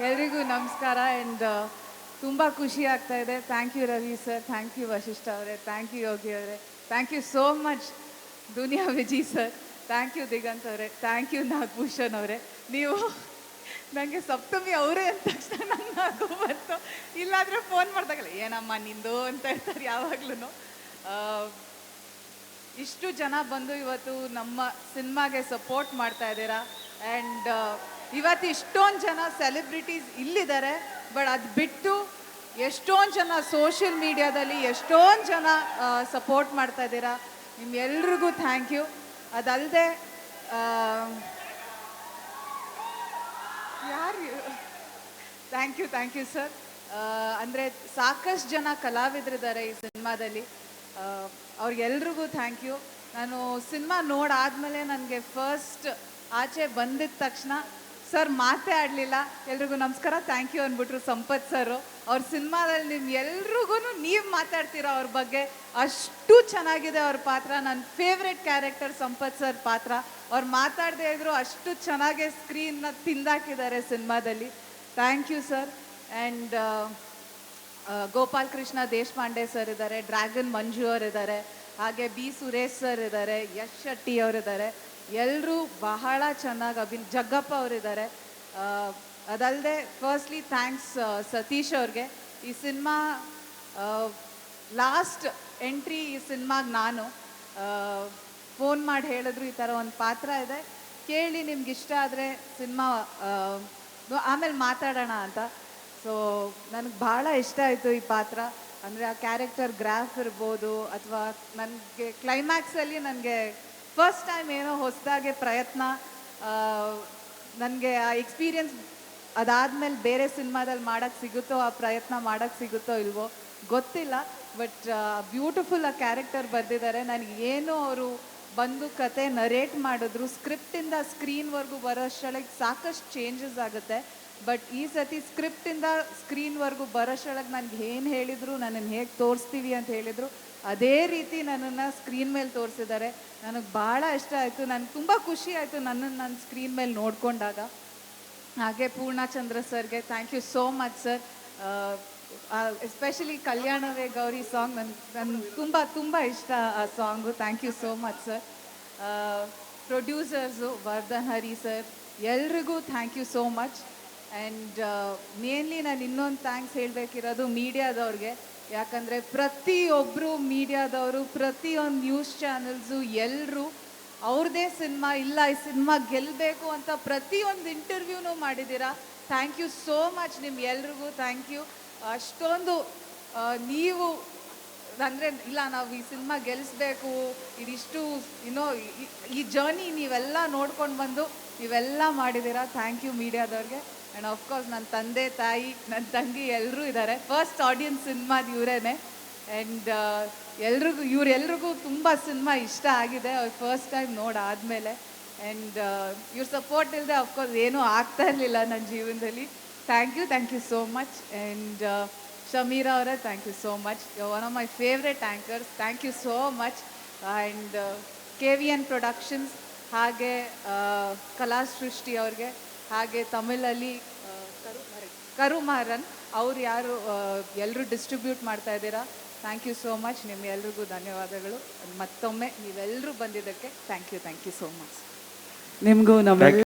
ಎಲ್ರಿಗೂ ನಮಸ್ಕಾರ ಆ್ಯಂಡ್ ತುಂಬ ಖುಷಿ ಆಗ್ತಾ ಇದೆ. Thank you Ravi sir, thank you Vasishta ಅವರೇ, ಥ್ಯಾಂಕ್ ಯು ಯೋಗಿ ಅವರೇ, thank you so much Duniya Viji sir, thank you Diganth ಅವರೇ, ಥ್ಯಾಂಕ್ ಯು ನಾಗಭೂಷಣ್ ಅವರೇ. ನೀವು ನನಗೆ ಸಪ್ತಮಿ ಅವರೇ ಅಂದ ತಕ್ಷಣ ನನ್ನ ನಗು ಬಂತು. ಇಲ್ಲಾದರೆ ಫೋನ್ ಮಾಡಿದಾಗಲ್ಲ ಏನಮ್ಮ ನಿಂದು ಅಂತ ಇರ್ತಾರೆ ಯಾವಾಗ್ಲೂ. ಇಷ್ಟು ಜನ ಬಂದು ಇವತ್ತು ನಮ್ಮ ಸಿನಿಮಾಗೆ ಸಪೋರ್ಟ್ ಮಾಡ್ತಾ ಇದ್ದೀರಾ. ಆ್ಯಂಡ್ ಇವತ್ತು ಇಷ್ಟೊಂದು ಜನ ಸೆಲೆಬ್ರಿಟೀಸ್ ಇಲ್ಲಿದ್ದಾರೆ. ಬಟ್ ಅದು ಬಿಟ್ಟು ಎಷ್ಟೊಂದು ಜನ ಸೋಷಿಯಲ್ ಮೀಡಿಯಾದಲ್ಲಿ ಎಷ್ಟೊಂದು ಜನ ಸಪೋರ್ಟ್ ಮಾಡ್ತಾ ಇದ್ದೀರಾ. ನಿಮ್ಗೆಲ್ರಿಗೂ ಥ್ಯಾಂಕ್ ಯು. ಅದಲ್ಲದೆ ಯಾರು ಥ್ಯಾಂಕ್ ಯು ಸರ್. ಅಂದರೆ ಸಾಕಷ್ಟು ಜನ ಕಲಾವಿದರಿದ್ದಾರೆ ಈ ಸಿನಿಮಾದಲ್ಲಿ. ಅವ್ರಿಗೆಲ್ರಿಗೂ ಥ್ಯಾಂಕ್ ಯು. ನಾನು ಸಿನಿಮಾ ನೋಡಾದ್ಮೇಲೆ ನನಗೆ ಫಸ್ಟ್ ಆಚೆ ಬಂದಿದ್ದ ತಕ್ಷಣ ಸರ್ ಮಾತೇ ಆಡಲಿಲ್ಲ. ಎಲ್ರಿಗೂ ನಮಸ್ಕಾರ ಥ್ಯಾಂಕ್ ಯು ಅಂದ್ಬಿಟ್ರು ಸಂಪತ್ ಸರು. ಅವ್ರ ಸಿನಿಮಾದಲ್ಲಿ ನಿಮ್ಮ ಎಲ್ರಿಗೂ ನೀವು ಮಾತಾಡ್ತೀರ ಅವ್ರ ಬಗ್ಗೆ, ಅಷ್ಟು ಚೆನ್ನಾಗಿದೆ ಅವ್ರ ಪಾತ್ರ. ನನ್ನ ಫೇವ್ರೆಟ್ ಕ್ಯಾರೆಕ್ಟರ್ ಸಂಪತ್ ಸರ್ ಪಾತ್ರ. ಅವ್ರು ಮಾತಾಡದೇ ಇದ್ರು ಅಷ್ಟು ಚೆನ್ನಾಗಿ ಸ್ಕ್ರೀನ್ನ ತಿಂದಾಕಿದ್ದಾರೆ ಸಿನಿಮಾದಲ್ಲಿ. Thank you sir. And Gopal Krishna Deshpande sir ಇದ್ದಾರೆ, ಡ್ರ್ಯಾಗನ್ ಮಂಜು ಅವರಿದ್ದಾರೆ, ಹಾಗೆ ಬಿ ಸುರೇಶ್ ಸರ್ ಇದ್ದಾರೆ, ಯಶ್ ಶೆಟ್ಟಿ ಅವರಿದ್ದಾರೆ. ಎಲ್ಲರೂ ಬಹಳ ಚೆನ್ನಾಗಿ ಜಗ್ಗಪ್ಪ ಅವರಿದ್ದಾರೆ. ಅದಲ್ಲದೆ ಫಸ್ಟ್ಲಿ ಥ್ಯಾಂಕ್ಸ್ ಸತೀಶ್ ಅವ್ರಿಗೆ. ಈ ಸಿನಿಮಾ ಲಾಸ್ಟ್ ಎಂಟ್ರಿ ಈ ಸಿನಿಮಾಗೆ ನಾನು ಫೋನ್ ಮಾಡಿ ಹೇಳಿದ್ರು ಈ ಥರ ಒಂದು ಪಾತ್ರ ಇದೆ ಕೇಳಿ, ನಿಮ್ಗೆ ಇಷ್ಟ ಆದರೆ ಸಿನಿಮಾ ಆಮೇಲೆ ಮಾತಾಡೋಣ ಅಂತ. ಸೊ ನನಗೆ ಭಾಳ ಇಷ್ಟ ಆಯಿತು ಈ ಪಾತ್ರ. ಅಂದರೆ ಆ ಕ್ಯಾರೆಕ್ಟರ್ ಗ್ರಾಫ್ ಇರ್ಬೋದು, ಅಥವಾ ನನಗೆ ಕ್ಲೈಮ್ಯಾಕ್ಸಲ್ಲಿ ನನಗೆ ಫಸ್ಟ್ ಟೈಮ್ ಏನೋ ಹೊಸದಾಗೆ ಪ್ರಯತ್ನ, ನನಗೆ ಆ ಎಕ್ಸ್ಪೀರಿಯನ್ಸ್ ಅದಾದಮೇಲೆ ಬೇರೆ ಸಿನಿಮಾದಲ್ಲಿ ಮಾಡೋಕ್ಕೆ ಸಿಗುತ್ತೋ, ಆ ಪ್ರಯತ್ನ ಮಾಡೋಕ್ಕೆ ಸಿಗುತ್ತೋ ಇಲ್ವೋ ಗೊತ್ತಿಲ್ಲ. ಬಟ್ ಬ್ಯೂಟಿಫುಲ್ ಆ ಕ್ಯಾರೆಕ್ಟರ್ ಬರೆದಿದ್ದಾರೆ. ನನಗೇನು ಅವರು ಬಂದು ಕತೆ ನರೇಟ್ ಮಾಡಿದ್ರು, ಸ್ಕ್ರಿಪ್ಟಿಂದ ಸ್ಕ್ರೀನ್ವರೆಗೂ ಬರೋಷ್ಟೊಳಗೆ ಸಾಕಷ್ಟು ಚೇಂಜಸ್ ಆಗುತ್ತೆ. ಬಟ್ ಈ ಸತಿ ಸ್ಕ್ರಿಪ್ಟಿಂದ ಸ್ಕ್ರೀನ್ವರೆಗೂ ಬರೋಷ್ಟೊಳಗೆ ನನಗೆ ಏನು ಹೇಳಿದರು, ನನ್ನನ್ನು ಹೇಗೆ ತೋರಿಸ್ತೀವಿ ಅಂತ ಹೇಳಿದರು, ಅದೇ ರೀತಿ ನನ್ನನ್ನು ಸ್ಕ್ರೀನ್ ಮೇಲೆ ತೋರಿಸಿದ್ದಾರೆ. ನನಗೆ ಭಾಳ ಇಷ್ಟ ಆಯಿತು. ನನಗೆ ತುಂಬ ಖುಷಿ ಆಯಿತು ನನ್ನನ್ನು ನಾನು ಸ್ಕ್ರೀನ್ ಮೇಲೆ ನೋಡಿಕೊಂಡಾಗ. ಹಾಗೆ ಪೂರ್ಣಚಂದ್ರ ಸರ್ಗೆ thank you so much sir. Especially ಕಲ್ಯಾಣವೇ ಗೌರಿ ಸಾಂಗ್ ನನಗೆ ತುಂಬ ಇಷ್ಟ ಆ song. Thank you so much sir. Producers Vardhan Hari sir, ಎಲ್ರಿಗೂ thank you so much. And mainly ನಾನು ಇನ್ನೊಂದು ಥ್ಯಾಂಕ್ಸ್ ಹೇಳಬೇಕಿರೋದು ಮೀಡಿಯಾದವ್ರಿಗೆ. ಯಾಕಂದರೆ ಪ್ರತಿಯೊಬ್ಬರು ಮೀಡಿಯಾದವರು, ಪ್ರತಿಯೊಂದು ನ್ಯೂಸ್ ಚಾನಲ್ಸು ಎಲ್ಲರೂ ಅವ್ರದ್ದೇ ಸಿನಿಮಾ ಇಲ್ಲ, ಈ ಸಿನಿಮಾ ಗೆಲ್ಲಬೇಕು ಅಂತ ಪ್ರತಿಯೊಂದು ಇಂಟರ್ವ್ಯೂನೂ ಮಾಡಿದ್ದೀರಾ. Thank you so much. ನಿಮ್ಗೆಲ್ರಿಗೂ ಥ್ಯಾಂಕ್ ಯು. ಅಷ್ಟೊಂದು ನೀವು ಅಂದರೆ ಇಲ್ಲ ನಾವು ಈ ಸಿನಿಮಾ ಗೆಲ್ಲಿಸ್ಬೇಕು, ಇದಿಷ್ಟು ಈ ಜರ್ನಿ ನೀವೆಲ್ಲ ನೋಡ್ಕೊಂಡು ಬಂದು ನೀವೆಲ್ಲ ಮಾಡಿದ್ದೀರಾ. ಥ್ಯಾಂಕ್ ಯು ಮೀಡಿಯಾದವ್ರಿಗೆ. ಆ್ಯಂಡ್ ಆಫ್ಕೋರ್ಸ್ ನನ್ನ ತಂದೆ ತಾಯಿ, ನನ್ನ ತಂಗಿ ಎಲ್ಲರೂ ಇದ್ದಾರೆ. ಫಸ್ಟ್ ಆಡಿಯನ್ಸ್ ಸಿನಿಮಾದ ಇವರೇನೆ. ಆ್ಯಂಡ್ ಇವರೆಲ್ರಿಗೂ ತುಂಬ ಸಿನಿಮಾ ಇಷ್ಟ ಆಗಿದೆ ಅವ್ರು ಫಸ್ಟ್ ಟೈಮ್ ನೋಡಾದಮೇಲೆ. ಆ್ಯಂಡ್ ಇವ್ರ ಸಪೋರ್ಟ್ ಇಲ್ಲದೆ ಆಫ್ಕೋರ್ಸ್ ಏನೂ ಆಗ್ತಾ ಇರಲಿಲ್ಲ ನನ್ನ ಜೀವನದಲ್ಲಿ. Thank you so much. And Shameera ಅವರೇ thank you so much. One of my favourite anchors. Thank you so much. And KVN productions, ಹಾಗೆ ಕಲಾ ಸೃಷ್ಟಿ ಅವ್ರಿಗೆ, ಹಾಗೆ ತಮಿಳಲ್ಲಿ ಕರುಮಾರನ್ ಅವ್ರು ಯಾರು ಎಲ್ಲರೂ ಡಿಸ್ಟ್ರಿಬ್ಯೂಟ್ ಮಾಡ್ತಾ ಇದ್ದೀರಾ. Thank you so much. ನಿಮ್ಮೆಲ್ರಿಗೂ ಧನ್ಯವಾದಗಳು. ಮತ್ತೊಮ್ಮೆ ನೀವೆಲ್ಲರೂ ಬಂದಿದ್ದಕ್ಕೆ ಥ್ಯಾಂಕ್ ಯು ಸೋ ಮಚ್. ನಿಮಗೂ ನಮ್ಮ